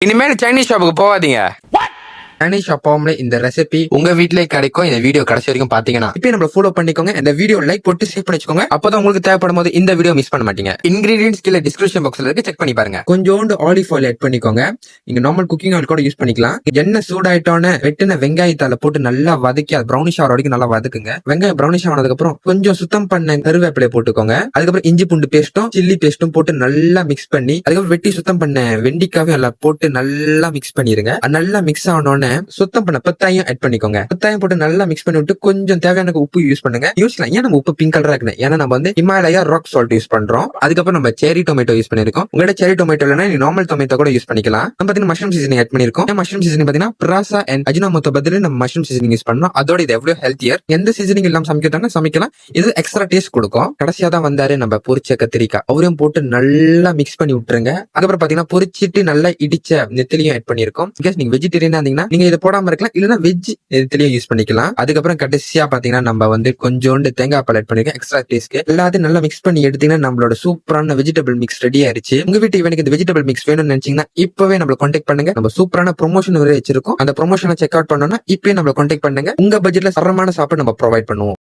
இனிமேல் சைனீஸ் ஷாப்புக்கு போகாதீங்க. சைனீஸ் ஷாப் போகாமலே இந்த ரெசிபி உங்க வீட்லயே கிடைக்கும். இந்த வீடியோ கடைசி வரைக்கும் பாத்தீங்கன்னா இப்போ நம்ம ஃபாலோ பண்ணிக்கோங்க. இந்த வீடியோ லைக் போட்டு சேவ் பண்ணி வச்சுக்கோங்க. அப்பதான் உங்களுக்கு தேவைப்படும் போது இந்த வீடியோ மிஸ் பண்ண மாட்டீங்க. இன்கிரீடியன்ஸ் கீழே டிஸ்கிரிப்ஷன் பாக்ஸ்ல இருக்கு, செக் பண்ணி பாருங்க. கொஞ்சோண்டு ஆலிவ் ஆயில் ஆட் பண்ணிக்கோங்க. நீங்க நார்மல் குக்கிங் ஆயில் கூட யூஸ் பண்ணிக்கலாம். எண்ணெய் சூடாயிட்டோன்னு வெட்டின வெங்காயத்தால போட்டு நல்லா வதக்கி அது ப்ரௌனிஷ் ஆகிற வரைக்கும் நல்லா வதக்குங்க. வெங்காயம் ப்ரௌனிஷ் ஆனதுக்கு அப்புறம் கொஞ்சம் சுத்தம் பண்ண கருவேப்பிலை போட்டுக்கோங்க. அதுக்கப்புறம் இஞ்சி பூண்டு பேஸ்ட்டும் சில்லி பேஸ்ட்டும் போட்டு நல்லா மிக்ஸ் பண்ணி அதுக்கப்புறம் வெட்டி சுத்தம் பண்ண வெண்டிக்காவும் எல்லாம் போட்டு நல்லா மிக்ஸ் பண்ணிருங்க. நல்லா மிக்ஸ் ஆனோன்னு சுத்தம் பண்ண பத்தாயம் ஆட் பண்ணிக்கோங்க. பத்தாயம் போட்டு நல்லா மிக்ஸ் பண்ணி விட்டு கொஞ்சம் தேவையான உப்பு யூஸ் பண்ணுங்க. யூஸ்லாம் ஏன் நம்ம உப்பு பிங்க் கலரா இருக்கு, ஏன்னா நம்ம வந்து ஹிமாலயா ராக் சால்ட் யூஸ் பண்றோம். அதுக்கப்புறம் நம்ம செரி டொமேட்டோ யூஸ் பண்ணிருக்கோம். உங்களோட செரி டொமேட்டோ இல்லைன்னா நார்மல் டொமேட்டோ கூட யூஸ் பண்ணிக்கலாம். நம்ம பாத்தீங்கன்னா மஷ்ரூம் சீசனிங் ஆட் பண்ணிருக்கோம். மஷ்ரூம் சீசனிங் பாத்தீங்கன்னா பிராசா அண்ட் அஜினோமோட்டோ பதில் நம்ம மஷ்ரூம் சீசனிங் யூஸ் பண்ணோம். அதோட இது எவ்வளவு ஹெல்த்தியர். எந்த சீசனிங் இல்லாம சமைக்கலாம். இது எக்ஸ்ட்ரா டேஸ்ட் கொடுக்கும். கடைசியா தான் வந்தாரு நம்ம பொரிச்ச கத்திரிக்காய், அவரையும் போட்டு நல்லா மிக்ஸ் பண்ணி விட்டுருங்க. அதுக்கப்புறம் பாத்தீங்கன்னா பொரிச்சிட்டு நல்லா இடிச்ச நெத்திலியும் ஆட் பண்ணிருக்கோம். நீங்க வெஜிடேரியனா இருந்தீங்கன்னா நீங்க இதை போடாம இருக்கலாம், இல்லன்னா வெஜ் நெத்திலியும் யூஸ் பண்ணிக்கலாம். அதுக்கப்புறம் கடைசியா பாத்தீங்கன்னா நம்ம வந்து கொஞ்சோண்டு தேங்காய் பால் ஆட் பண்ணிருக்கோம் எக்ஸ்ட்ரா டேஸ்ட்க்கு. எல்லாத்தையும் நல்லா மிக்ஸ் பண்ணி எடுத்தீங்கன்னா நம்மளோட சூப்பரான வெஜிடபிள் மிக்ஸ் ரெடி ஆயிருச்சு. உங்க வீட்டு இவனுக்கு இந்த வெஜிடபிள் மிக்ஸ் வேணும்னு நினைச்சீங்கன்னா இப்பவே நம்மள கான்டாக்ட் பண்ணுங்க. நம்ம சூப்பரான ப்ரொமோஷன் வச்சிருக்கோம். அந்த ப்ரொமோஷனை செக் அவுட் பண்ணோம்னா இப்பவே நம்மள கான்டாக்ட் பண்ணுங்க. உங்க பட்ஜெட்ல தரமான சாப்பாடு நம்ம ப்ரொவைட் பண்ணுவோம்.